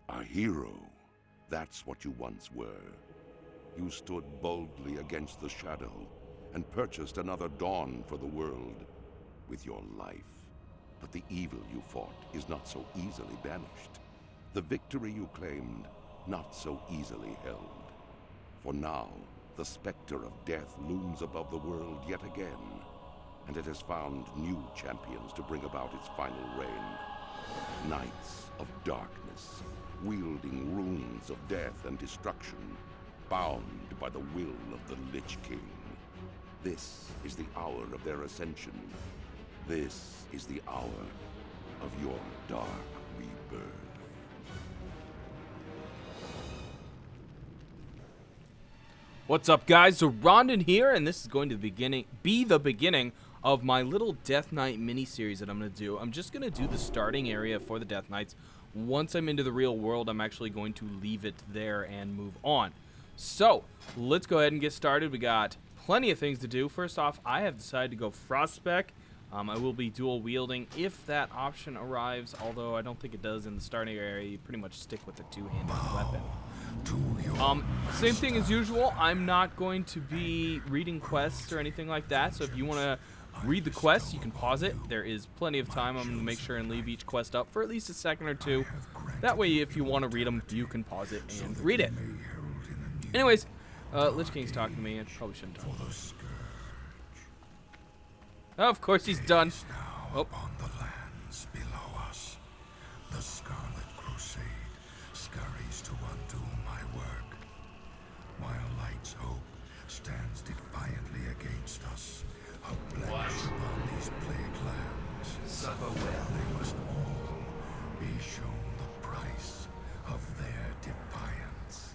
A hero. That's what you once were. You stood boldly against the shadow and purchased another dawn for the world with your life. But the evil you fought is not so easily banished. The victory you claimed, not so easily held. For now, the specter of death looms above the world yet again, and it has found new champions to bring about its final reign. Knights of darkness, wielding runes of death and destruction, bound by the will of the Lich King. This is the hour of their ascension. This is the hour of your dark rebirth. What's up, guys? Zoronden here, and this is going to be the beginning of my little Death Knight mini-series that I'm going to do. I'm just going to do the starting area for the Death Knights. Once I'm into the real world, I'm actually going to leave it there and move on. So, let's go ahead and get started. We got plenty of things to do. First off, I have decided to go Frostspec. I will be dual wielding if that option arrives, although I don't think it does in the starting area. You pretty much stick with the two-handed weapon. Same thing as usual. I'm not going to be reading quests or anything like that, so if you want to read the quests, you can pause it. There is plenty of time. I'm going to make sure and leave each quest up for at least a second or two. That way, if you want to read them, you can pause it and read it. Anyways, Lich King's talking to me. I probably shouldn't talk. Oh, of course he's done. Oh. Upon the lands below us, the Scarlet Crusade scurries to undo my work, while Light's hope stands defiantly against us, a blemish upon these plague lands. Suffer well. They must all be shown the price of their defiance.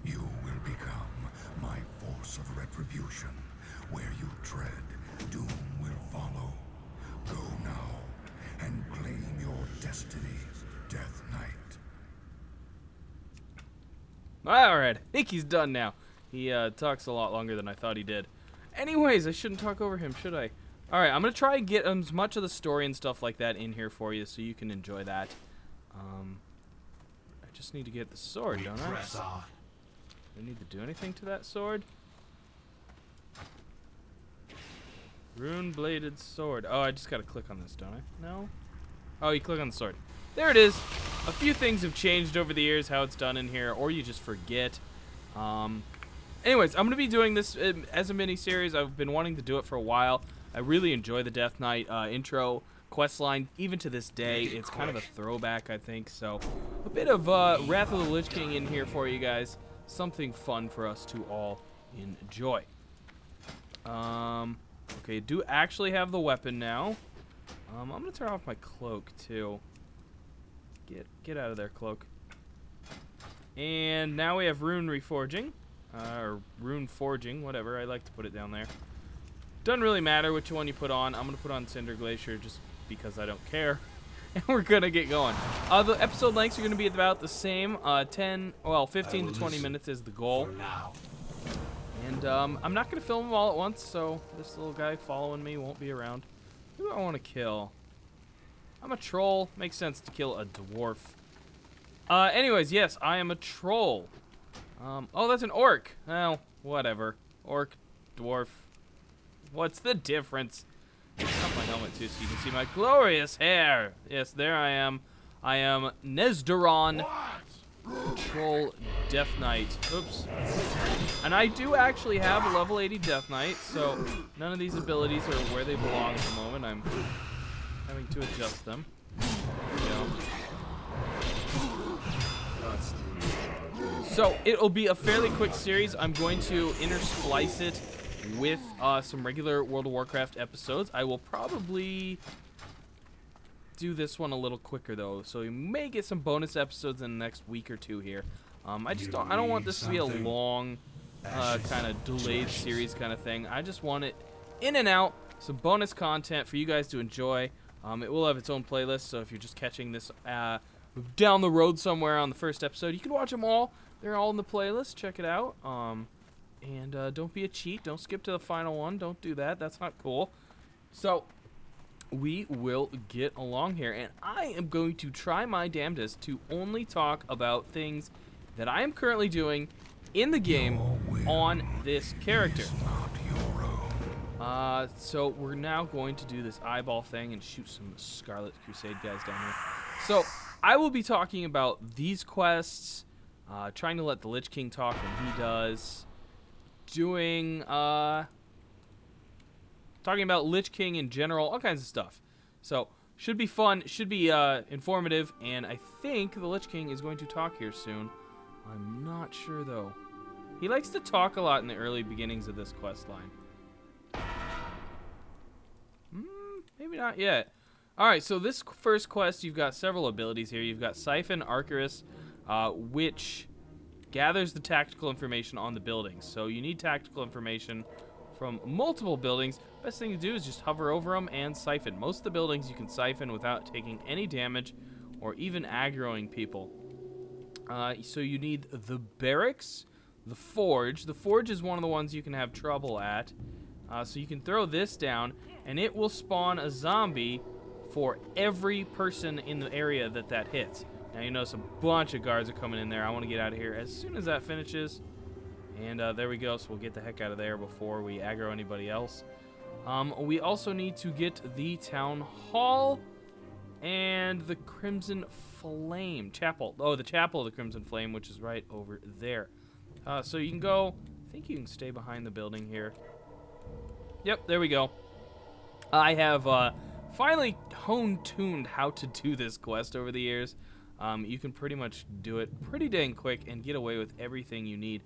You will become my force of retribution. Where you tread, doom will follow. Go now and claim your destiny, Death Knight. Alright, I think he's done now. He talks a lot longer than I thought he did. Anyways, I shouldn't talk over him, should I? Alright, I'm going to try and get as much of the story and stuff like that in here for you so you can enjoy that. I just need to get the sword, don't I? Press on. Do I need to do anything to that sword? Rune-bladed sword. Oh, I just gotta click on this, don't I? No? Oh, you click on the sword. There it is. A few things have changed over the years, how it's done in here, or you just forget. Anyways, I'm gonna be doing this as a mini-series. I've been wanting to do it for a while. I really enjoy the Death Knight intro questline, even to this day. It's kind of a throwback, I think. So, a bit of Wrath of the Lich King in here for you guys. Something fun for us to all enjoy. Okay, do actually have the weapon now. I'm gonna turn off my cloak too. Get out of there, cloak. And now we have rune reforging, or rune forging, whatever. I like to put it down there. Doesn't really matter which one you put on. I'm gonna put on Cinder Glacier just because I don't care. And we're gonna get going. The episode lengths are gonna be about the same. 15 to 20 minutes is the goal. Now. And I'm not going to film them all at once, so this little guy following me won't be around. Who do I want to kill? I'm a troll. Makes sense to kill a dwarf. Anyways, yes, I am a troll. Oh, that's an orc. Oh, whatever. Orc, dwarf. What's the difference? I'll put my helmet too so you can see my glorious hair. Yes, there I am. I am Nezdoron. Troll Death Knight. Oops. And I do actually have a level 80 Death Knight, so none of these abilities are where they belong at the moment. I'm having to adjust them. There we go. So it'll be a fairly quick series. I'm going to intersplice it with some regular World of Warcraft episodes. I will probably do this one a little quicker though, so you may get some bonus episodes in the next week or two here. I don't want this to be a long kind of delayed series kind of thing. I just want it in and out, some bonus content for you guys to enjoy. It will have its own playlist, so if you're just catching this down the road somewhere on the first episode, you can watch them all. They're all in the playlist. Check it out. And don't be a cheat. Don't skip to the final one. Don't do that. That's not cool. So we will get along here. And I am going to try my damnedest to only talk about things that I am currently doing in the game on this character. So we're now going to do this eyeball thing and shoot some Scarlet Crusade guys down here. So I will be talking about these quests, trying to let the Lich King talk when he does, doing, talking about Lich King in general, all kinds of stuff. So should be fun, should be informative, and I think the Lich King is going to talk here soon. I'm not sure though. He likes to talk a lot in the early beginnings of this quest line. Maybe not yet. Alright, so this first quest, you've got several abilities here. You've got Siphon Arcurus, which gathers the tactical information on the buildings. So you need tactical information from multiple buildings. Best thing to do is just hover over them and siphon. Most of the buildings you can siphon without taking any damage or even aggroing people. So you need the barracks, the forge. The forge is one of the ones you can have trouble at. So you can throw this down, and it will spawn a zombie for every person in the area that hits. Now you notice a bunch of guards are coming in there. I want to get out of here as soon as that finishes. And there we go, so we'll get the heck out of there before we aggro anybody else. We also need to get the Town Hall and the Crimson Flame Chapel. Oh, the Chapel of the Crimson Flame, which is right over there. So you can go, I think you can stay behind the building here. Yep, there we go. I have finally tuned how to do this quest over the years. You can pretty much do it pretty dang quick and get away with everything you need.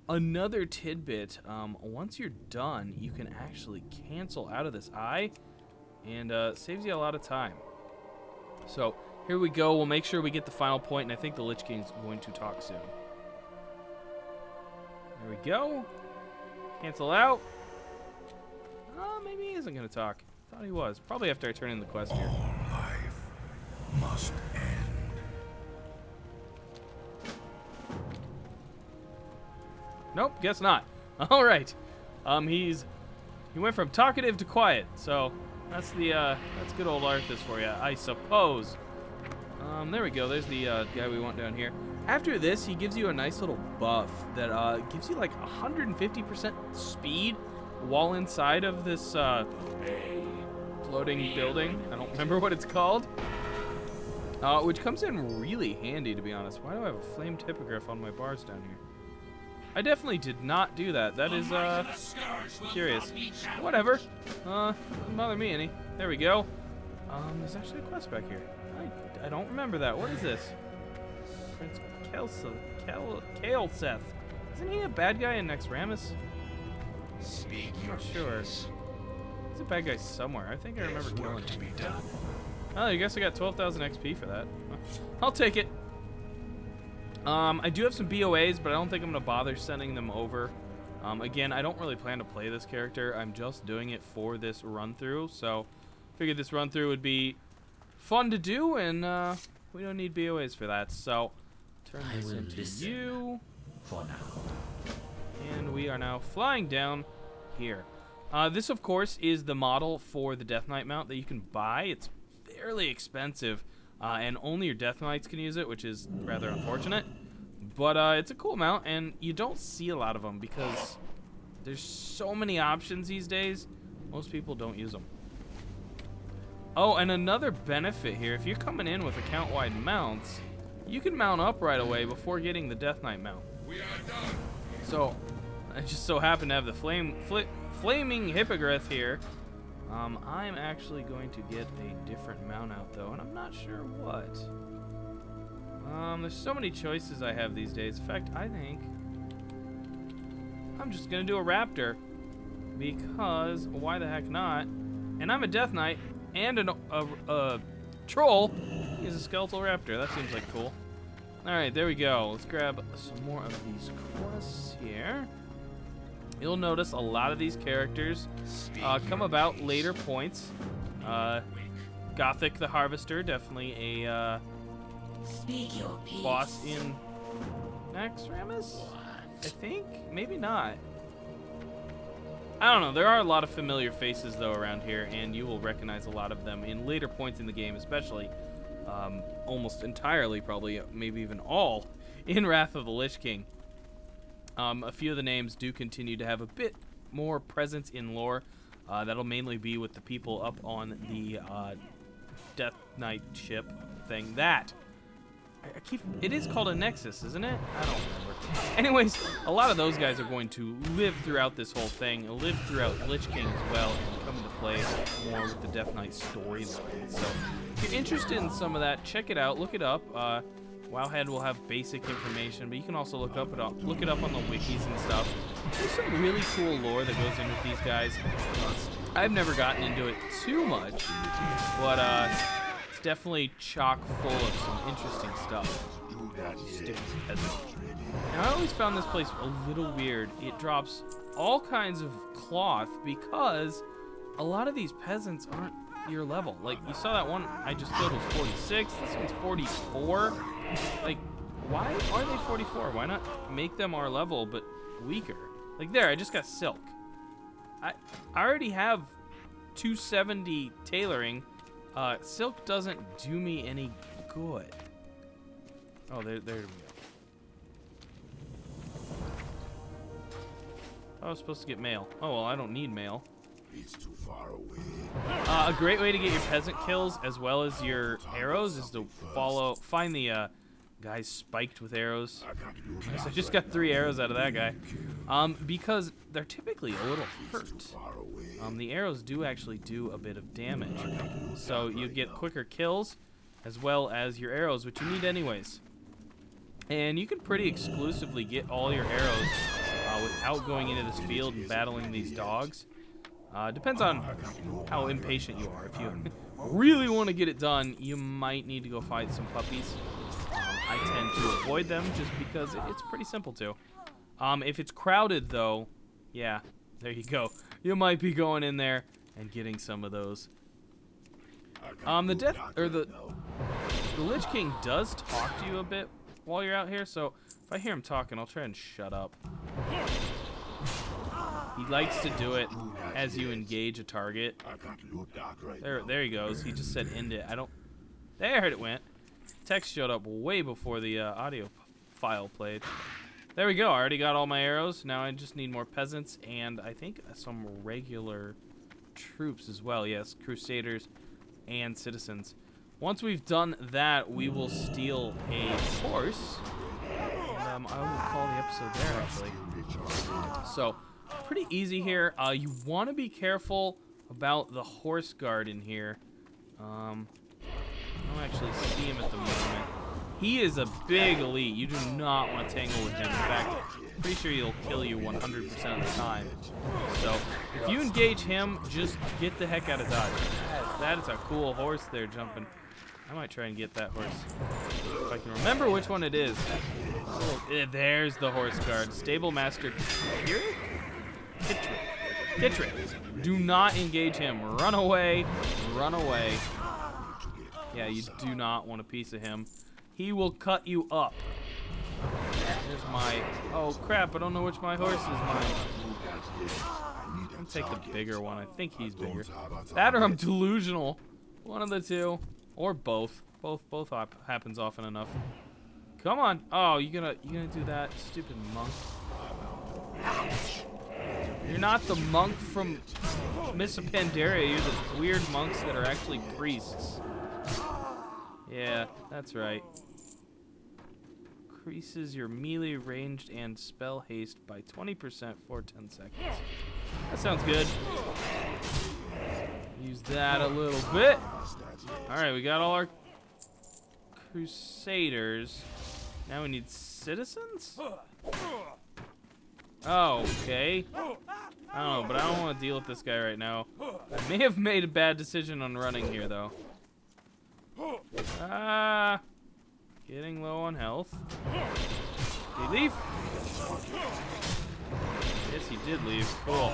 Another tidbit, once you're done, you can actually cancel out of this eye, and saves you a lot of time. So here we go. We'll make sure we get the final point, and I think the Lich King's going to talk soon. There we go. Cancel out. Maybe he isn't going to talk. Thought he was. Probably after I turn in the quest here. All life must end. Nope, guess not. All right. He went from talkative to quiet. So that's good old Arthas for you, I suppose. There we go. There's the guy we want down here. After this, he gives you a nice little buff that gives you like 150% speed while inside of this floating building. I don't remember what it's called. Which comes in really handy, to be honest. Why do I have a flamed hippogriff on my bars down here? I definitely did not do that. That is curious. Whatever. Doesn't bother me any. There we go. There's actually a quest back here. I don't remember that. What is this? Prince Kaelseth. Isn't he a bad guy in Nexramus? I'm not sure. He's a bad guy somewhere. I think I remember killing him. Oh, I guess I got 12,000 XP for that. I'll take it. I do have some BOAs, but I don't think I'm going to bother sending them over. Again, I don't really plan to play this character. I'm just doing it for this run-through. So, figured this run-through would be fun to do, and we don't need BOAs for that. So, turn this into you. For now. And we are now flying down here. This, of course, is the model for the Death Knight mount that you can buy. It's fairly expensive, and only your Death Knights can use it, which is rather unfortunate. But it's a cool mount, and you don't see a lot of them because there's so many options these days. Most people don't use them. Oh, and another benefit here, if you're coming in with account-wide mounts, you can mount up right away before getting the Death Knight mount. We are done. So, I just so happen to have the flaming hippogriff here. I'm actually going to get a different mount out, though, and I'm not sure what. There's so many choices I have these days. In fact, I think I'm just going to do a raptor, because why the heck not? And I'm a Death Knight, and a troll. He's a skeletal raptor. That seems like cool. Alright, there we go. Let's grab some more of these quests here. You'll notice a lot of these characters come about later points. Gothic the Harvester, definitely a boss in Nexramus? I think? Maybe not. I don't know. There are a lot of familiar faces, though, around here, and you will recognize a lot of them in later points in the game, especially almost entirely, probably, maybe even all, in Wrath of the Lich King. A few of the names do continue to have a bit more presence in lore. That'll mainly be with the people up on the Death Knight ship thing. It is called a Nexus, isn't it? I don't remember. Anyways, a lot of those guys are going to live throughout this whole thing, live throughout Lich King as well, and come into play more with the Death Knight storyline. So, if you're interested in some of that, check it out, look it up. Wowhead will have basic information, but you can also look it up on the wikis and stuff. There's some really cool lore that goes in with these guys. I've never gotten into it too much, but it's definitely chock full of some interesting stuff. Stupid peasant. Now, I always found this place a little weird. It drops all kinds of cloth because a lot of these peasants aren't your level. Like, you saw that one I just killed was 46. This one's 44. Like, why are they 44? Why not make them our level but weaker? Like, there, I just got silk. I already have 270 tailoring. Silk doesn't do me any good. Oh, there we go. I was supposed to get mail. Oh, well, I don't need mail. It's too far away. A great way to get your peasant kills as well as your arrows is to find the guys spiked with arrows. So I just got 3 arrows out of that guy. Because they're typically a little hurt. The arrows do actually do a bit of damage. So you get quicker kills as well as your arrows, which you need anyways. And you can pretty exclusively get all your arrows without going into this field and battling these dogs. Depends on how impatient you are. If you really want to get it done, you might need to go fight some puppies. I tend to avoid them just because it's pretty simple to. If it's crowded, though, yeah, there you go. You might be going in there and getting some of those. The Lich King does talk to you a bit while you're out here, so if I hear him talking, I'll try and shut up. He likes to do it as you engage a target. There he goes. He just said end it. There it went. Text showed up way before the audio file played. There we go. I already got all my arrows. Now I just need more peasants and I think some regular troops as well. Yes, crusaders and citizens. Once we've done that, we will steal a horse. And I will call the episode there, actually. So, pretty easy here. You want to be careful about the horse guard in here. I don't actually see him at the moment. He is a big elite. You do not want to tangle with him. In fact, pretty sure he'll kill you 100% of the time. So, if you engage him, just get the heck out of dodge. That is a cool horse there jumping. I might try and get that horse. If I can remember which one it is. Oh, there's the horse guard. Stable Master Kitrick. Do not engage him. Run away. Run away. Yeah, you do not want a piece of him. He will cut you up. Here's my... Oh, crap. I don't know which my horse is mine. I'll take the bigger one. I think he's bigger. That or I'm delusional. One of the two. Or both. Both happens often enough. Come on. Oh, you gonna do that, stupid monk? You're not the monk from Miss Pandaria. You're the weird monks that are actually priests. Yeah, that's right. Increases your melee, ranged, and spell haste by 20% for 10 seconds. That sounds good. Use that a little bit. Alright, we got all our crusaders. Now we need citizens? Oh, okay. I don't know, but I don't want to deal with this guy right now. I may have made a bad decision on running here, though. Getting low on health. Did he leave? Yes, he did leave. Cool.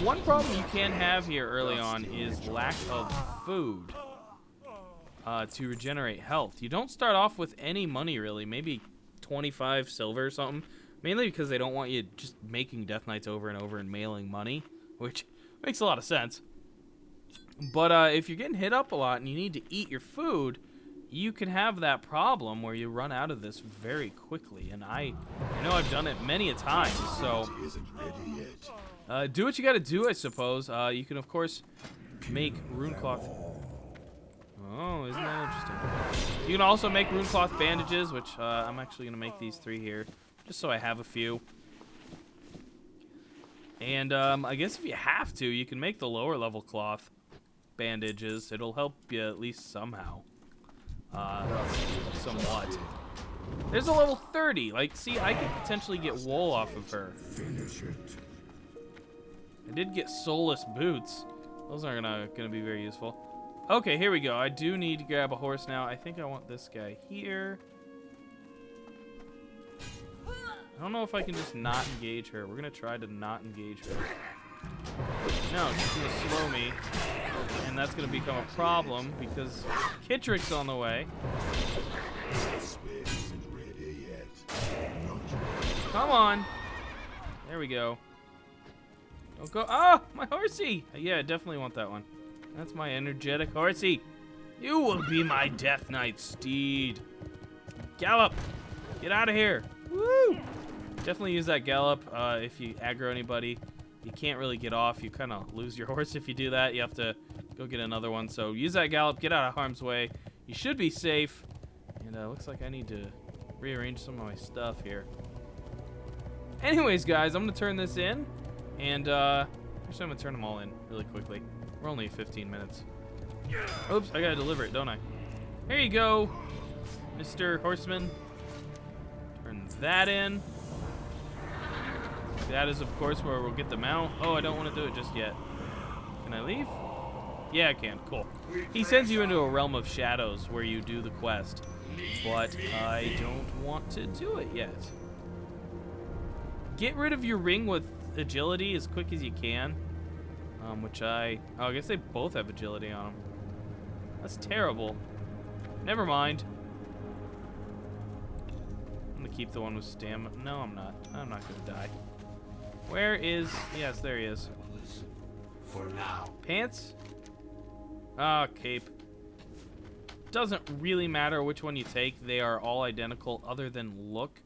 One problem you can have here early on is lack of food to regenerate health. You don't start off with any money, really. Maybe 25 silver or something. Mainly because they don't want you just making Death Knights over and over and mailing money, which makes a lot of sense. But if you're getting hit up a lot and you need to eat your food, you can have that problem where you run out of this very quickly. And I know I've done it many a time, so do what you got to do, I suppose. You can, of course, make rune cloth. Oh, isn't that interesting? You can also make rune cloth bandages, which I'm actually going to make these 3 here, just so I have a few. And I guess if you have to, you can make the lower level cloth bandages. It'll help you at least somehow. Somewhat. There's a level 30. Like, see, I could potentially get wool off of her. Finish it. I did get soulless boots. Those aren't gonna be very useful. Okay, here we go. I do need to grab a horse now. I think I want this guy here. I don't know if I can just not engage her. We're gonna try to not engage her. No, she's gonna slow me. And that's gonna become a problem because Kittrick's on the way. Come on. There we go. Don't go. Ah, my horsey. Yeah, I definitely want that one. That's my energetic horsey. You will be my Death Knight steed. Gallop. Get out of here. Woo. Definitely use that gallop if you aggro anybody. You can't really get off. You kind of lose your horse if you do that. You have to go get another one. So use that gallop. Get out of harm's way. You should be safe. And looks like I need to rearrange some of my stuff here. Anyways, guys, I'm going to turn this in. And actually, I'm going to turn them all in really quickly. We're only 15 minutes. Oops, I got to deliver it, don't I? Here you go, Mr. Horseman. Turn that in. That is, of course, where we'll get the mount. Oh, I don't want to do it just yet. Can I leave? Yeah, I can. Cool. He sends you into a realm of shadows where you do the quest. But I don't want to do it yet. Get rid of your ring with agility as quick as you can. Which I guess they both have agility on them. That's terrible. Never mind. I'm going to keep the one with stamina. No, I'm not. I'm not going to die. Where is... Yes, there he is. For now. Pants? Ah, cape. Doesn't really matter which one you take. They are all identical other than look.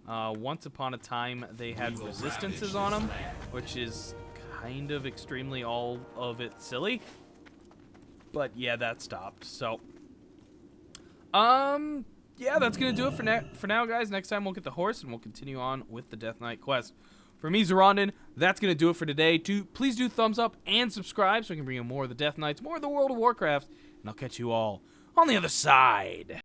Once upon a time, they had resistances on them, which is kind of extremely all of it silly. But yeah, that stopped. So, yeah, that's going to do it for now, guys. Next time we'll get the horse and we'll continue on with the Death Knight quest. For me, Zoronden, that's going to do it for today. Please do thumbs up and subscribe so I can bring you more of the Death Knights, more of the World of Warcraft, and I'll catch you all on the other side.